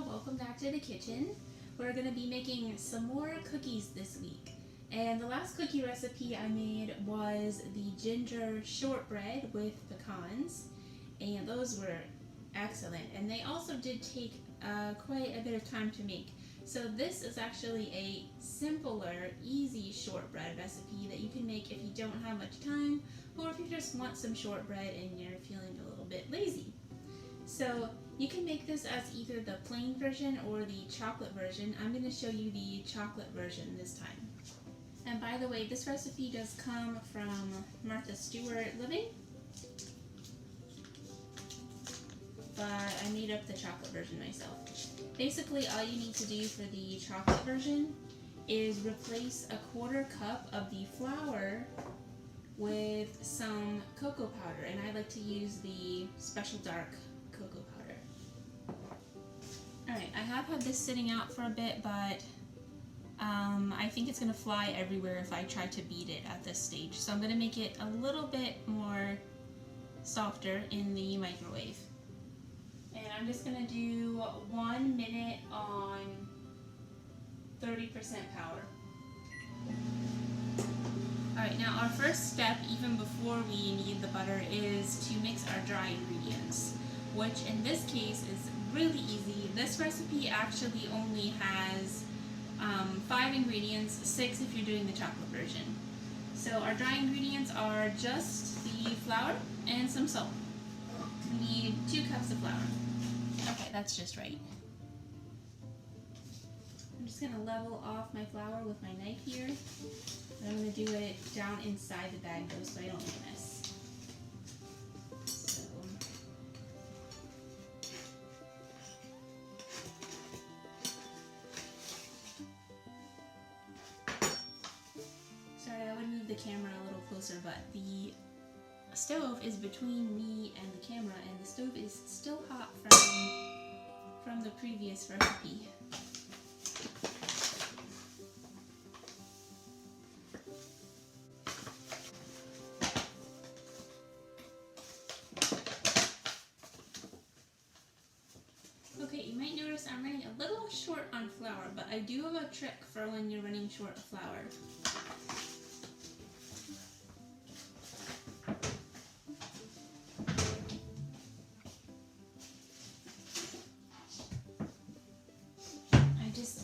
welcome back to the kitchen. We're going to be making some more cookies this week. And the last cookie recipe I made was the ginger shortbread with pecans, and those were excellent. And they also did take quite a bit of time to make. So this is actually a simpler, easy shortbread recipe that you can make if you don't have much time, or if you just want some shortbread and you're feeling a little bit lazy. So you can make this as either the plain version or the chocolate version. I'm going to show you the chocolate version this time. And by the way, this recipe does come from Martha Stewart Living, but I made up the chocolate version myself. Basically, all you need to do for the chocolate version is replace a 1/4 cup of the flour with some cocoa powder, and I like to use the special dark cocoa powder. Alright, I have had this sitting out for a bit, but I think it's going to fly everywhere if I try to beat it at this stage. So I'm going to make it a little bit more softer in the microwave. And I'm just going to do 1 minute on 30% power. Alright, now our first step, even before we need the butter, is to mix our dry ingredients, which in this case is really easy. This recipe actually only has 5 ingredients, 6 if you're doing the chocolate version. So our dry ingredients are just the flour and some salt. We need 2 cups of flour. Okay, that's just right. I'm just going to level off my flour with my knife here. And I'm going to do it down inside the bag though, so I don't make a mess. The camera a little closer, but the stove is between me and the camera, and the stove is still hot from the previous recipe. Okay, you might notice I'm running a little short on flour, but I do have a trick for when you're running short of flour.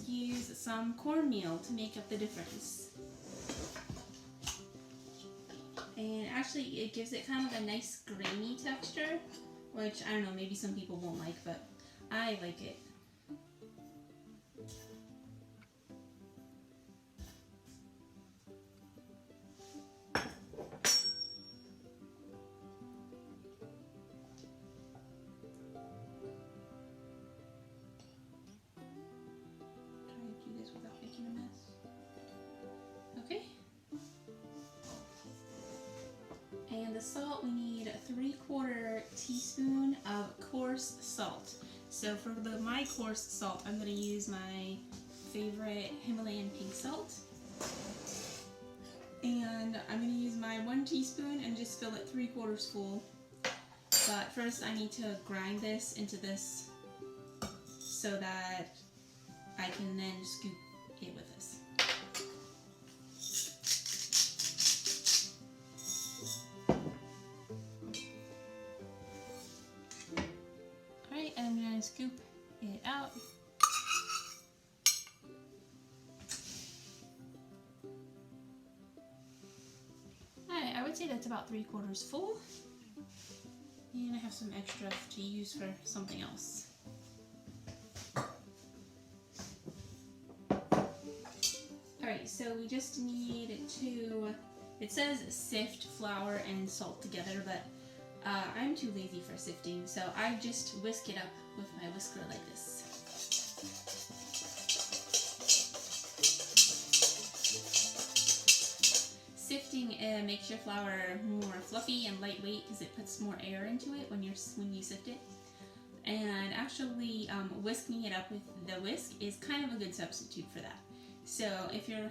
Use some cornmeal to make up the difference. And actually it gives it kind of a nice grainy texture, which I don't know, maybe some people won't like, but I like it. And the salt, we need a 3/4 teaspoon of coarse salt. So for my coarse salt, I'm going to use my favorite Himalayan pink salt. And I'm going to use my 1 teaspoon and just fill it 3/4 full. But first I need to grind this into this so that I can then scoop it with this. Scoop it out. Alright, I would say that's about 3/4 full. And I have some extra to use for something else. Alright, so we just need to, it says sift flour and salt together, but I'm too lazy for sifting, so I just whisk it up with my whisker like this. Sifting makes your flour more fluffy and lightweight because it puts more air into it when you sift it. And actually whisking it up with the whisk is kind of a good substitute for that. So if you're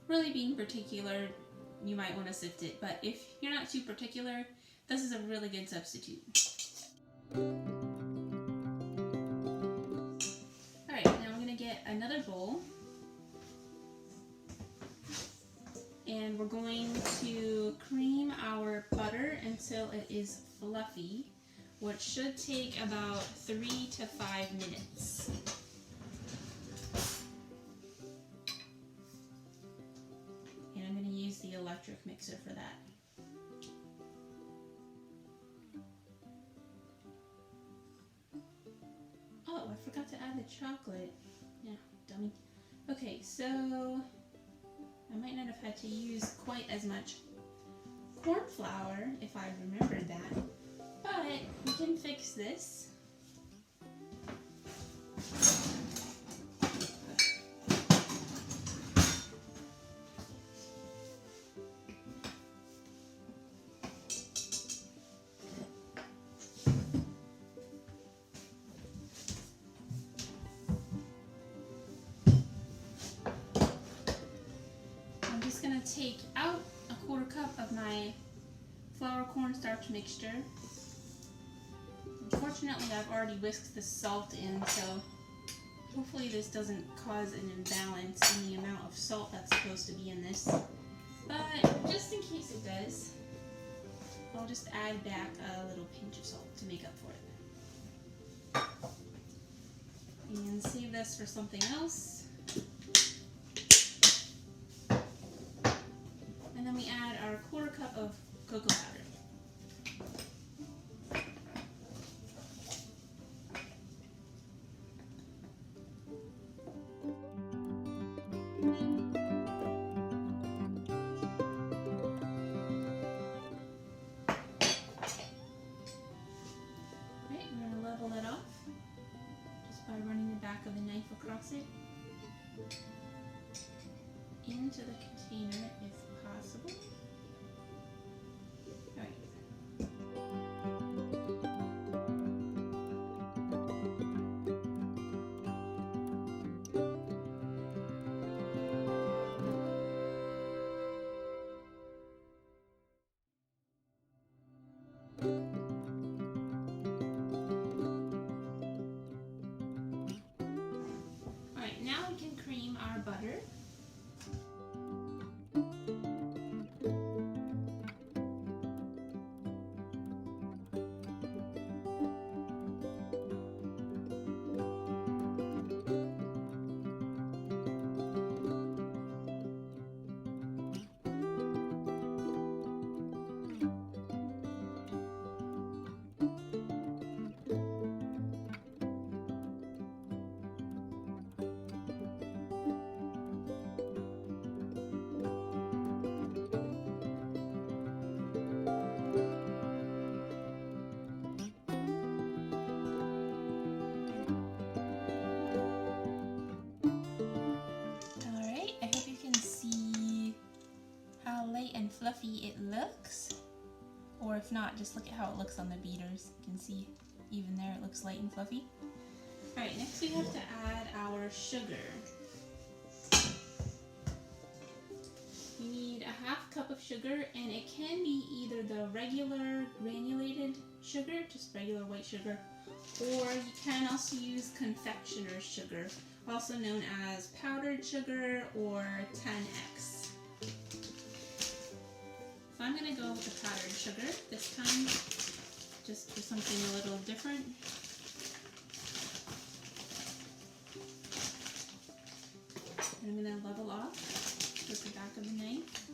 really being particular, you might want to sift it, but if you're not too particular, this is a really good substitute. it is fluffy, which should take about 3 to 5 minutes. And I'm going to use the electric mixer for that. Oh, I forgot to add the chocolate. Yeah, dummy. Okay, so I might not have had to use quite as much corn flour if I remembered that, but we can fix this. I'm just going to take out a 1/4 cup of my flour cornstarch mixture. Unfortunately, I've already whisked the salt in, so hopefully this doesn't cause an imbalance in the amount of salt that's supposed to be in this. But just in case it does, I'll just add back a little pinch of salt to make up for it. And save this for something else. And then we add our 1/4 cup of cocoa powder. Across it into the container if possible. All right. Alright, now we can cream our butter. And fluffy it looks, or if not, just look at how it looks on the beaters. You can see even there it looks light and fluffy. Alright, next we have to add our sugar. You need a 1/2 cup of sugar, and it can be either the regular granulated sugar, just regular white sugar, or you can also use confectioners sugar, also known as powdered sugar or 10X. So I'm going to go with the powdered sugar this time, just for something a little different. And I'm going to level off with the back of the knife.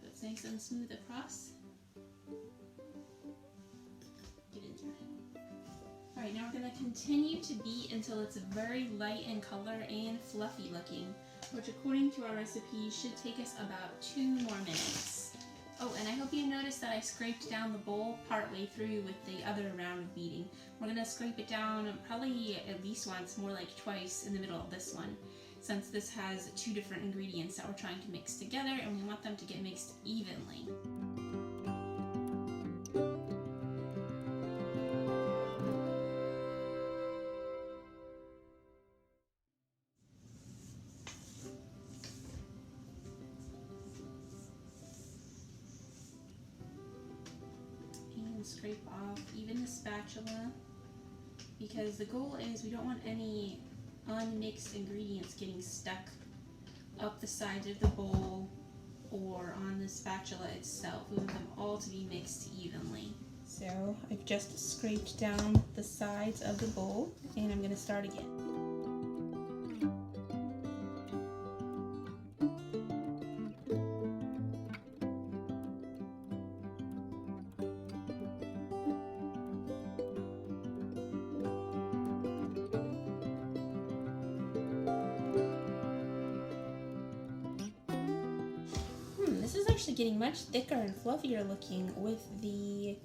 So it's nice and smooth across. Get in there. Alright, now we're going to continue to beat until it's very light in color and fluffy looking, which according to our recipe should take us about 2 more minutes. Oh, and I hope you noticed that I scraped down the bowl partway through with the other round of beating. We're going to scrape it down probably at least once, more like twice in the middle of this one, since this has 2 different ingredients that we're trying to mix together and we want them to get mixed evenly. Scrape off even the spatula, because the goal is we don't want any unmixed ingredients getting stuck up the sides of the bowl or on the spatula itself. We want them all to be mixed evenly. So I've just scraped down the sides of the bowl and I'm going to start again. This is actually getting much thicker and fluffier looking with the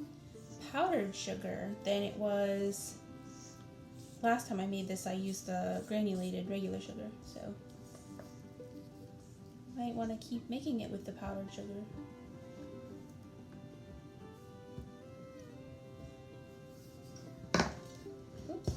powdered sugar than it was last time I made this. I used the granulated regular sugar, so I might want to keep making it with the powdered sugar. Oops.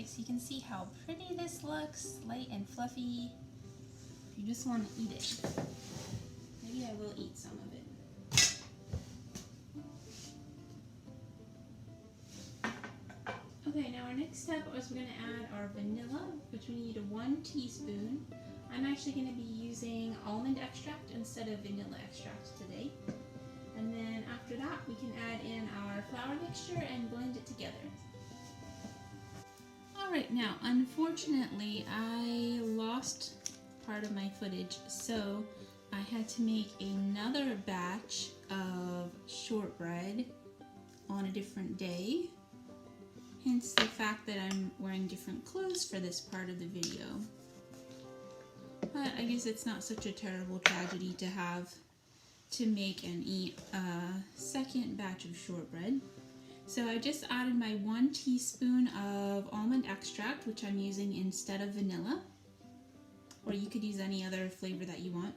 So you can see how pretty this looks, light and fluffy. You just want to eat it. Maybe I will eat some of it. Okay, now our next step is we're going to add our vanilla, which we need 1 teaspoon. I'm actually going to be using almond extract instead of vanilla extract today. And then after that, we can add in our flour mixture and blend it together. Alright, now unfortunately I lost part of my footage, so I had to make another batch of shortbread on a different day, hence the fact that I'm wearing different clothes for this part of the video. But I guess it's not such a terrible tragedy to have to make and eat a second batch of shortbread. So I just added my 1 teaspoon of almond extract, which I'm using instead of vanilla, or you could use any other flavor that you want.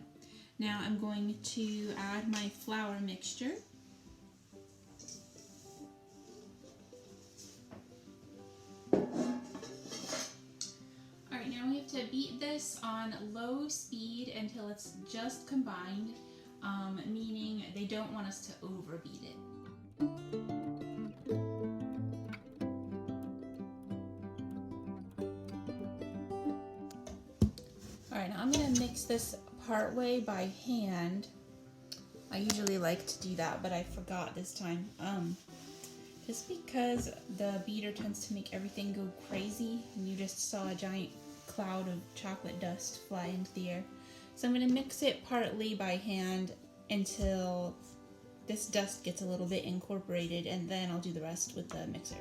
Now I'm going to add my flour mixture. Alright, now we have to beat this on low speed until it's just combined, meaning they don't want us to overbeat it. Alright, now I'm going to mix this part way by hand. I usually like to do that, but I forgot this time. Just because the beater tends to make everything go crazy, and you just saw a giant cloud of chocolate dust fly into the air. So I'm going to mix it partly by hand until this dust gets a little bit incorporated, and then I'll do the rest with the mixer.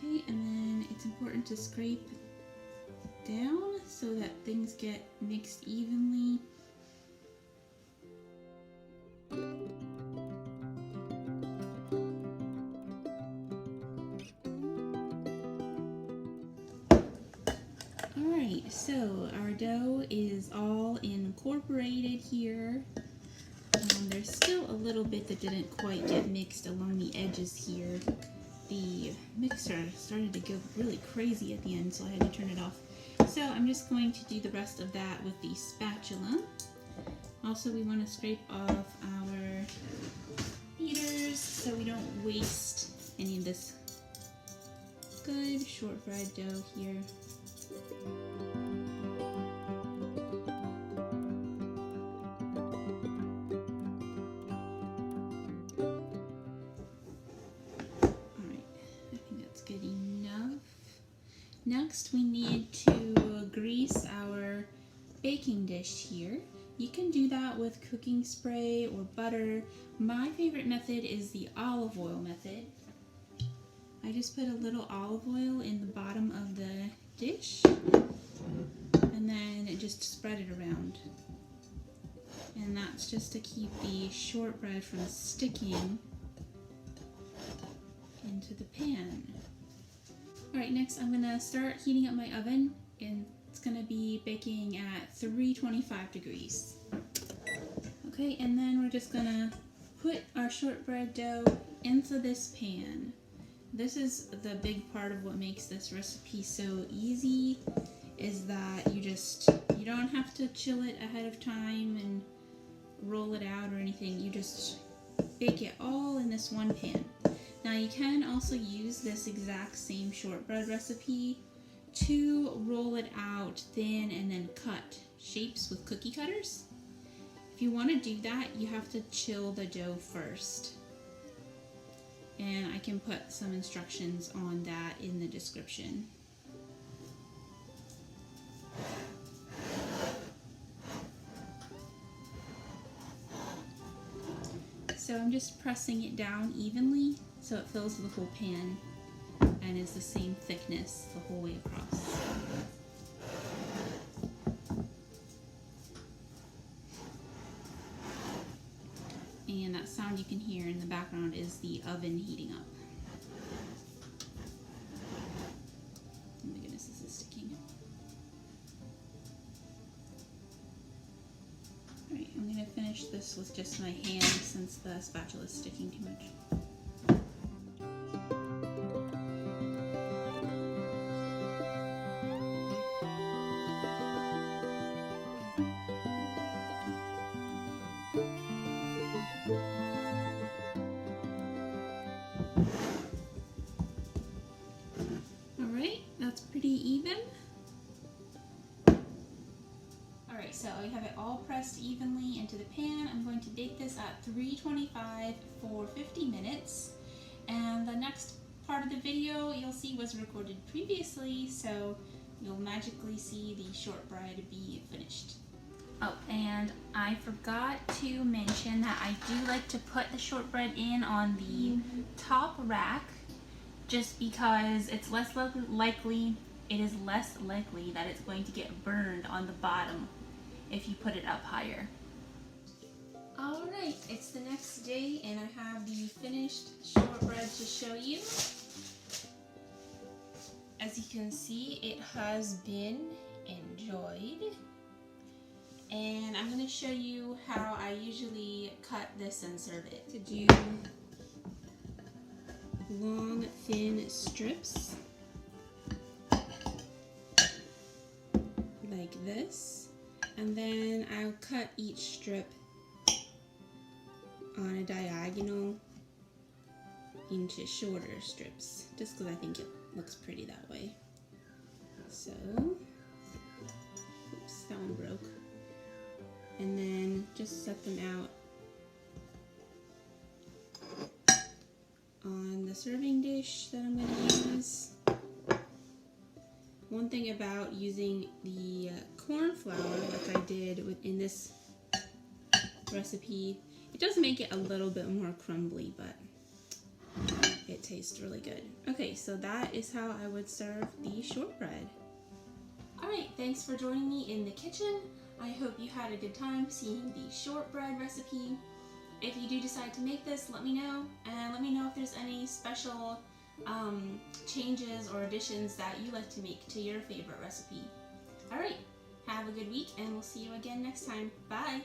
Okay, and then it's important to scrape down so that things get mixed evenly. Alright, so our dough is all incorporated here. There's still a little bit that didn't quite get mixed along the edges here. The mixer started to go really crazy at the end, so I had to turn it off. So I'm just going to do the rest of that with the spatula. Also, we want to scrape off our beaters so we don't waste any of this good shortbread dough here. Next, we need to grease our baking dish here. You can do that with cooking spray or butter. My favorite method is the olive oil method. I just put a little olive oil in the bottom of the dish and then just spread it around. And that's just to keep the shortbread from sticking into the pan. Alright, next I'm gonna start heating up my oven, and it's gonna be baking at 325 degrees. Okay, and then we're just gonna put our shortbread dough into this pan. This is the big part of what makes this recipe so easy, is that you don't have to chill it ahead of time and roll it out or anything. You just bake it all in this one pan. Now you can also use this exact same shortbread recipe to roll it out thin and then cut shapes with cookie cutters. If you want to do that, you have to chill the dough first. And I can put some instructions on that in the description. So I'm just pressing it down evenly so it fills the whole pan and is the same thickness the whole way across. And that sound you can hear in the background is the oven heating up. Oh my goodness, this is sticking. Alright, I'm going to finish this with just my hand since the spatula is sticking too much. Alright, that's pretty even. Alright, so I have it all pressed evenly into the pan. I'm going to bake this at 325 for 50 minutes. And the next part of the video you'll see was recorded previously, so you'll magically see the shortbread be finished. Oh, and I forgot to mention that I do like to put the shortbread in on the top rack, just because it is less likely that it's going to get burned on the bottom if you put it up higher. Alright, it's the next day and I have the finished shortbread to show you. As you can see, it has been enjoyed. And I'm going to show you how I usually cut this and serve it. To do long, thin strips like this, and then I'll cut each strip on a diagonal into shorter strips, just because I think it looks pretty that way. So, oops, that one broke. And then just set them out on the serving dish that I'm going to use. One thing about using the corn flour, like I did in this recipe, it does make it a little bit more crumbly, but it tastes really good. Okay, so that is how I would serve the shortbread. Alright, thanks for joining me in the kitchen. I hope you had a good time seeing the shortbread recipe. If you do decide to make this, let me know, and let me know if there's any special changes or additions that you like to make to your favorite recipe. Alright, have a good week, and we'll see you again next time. Bye!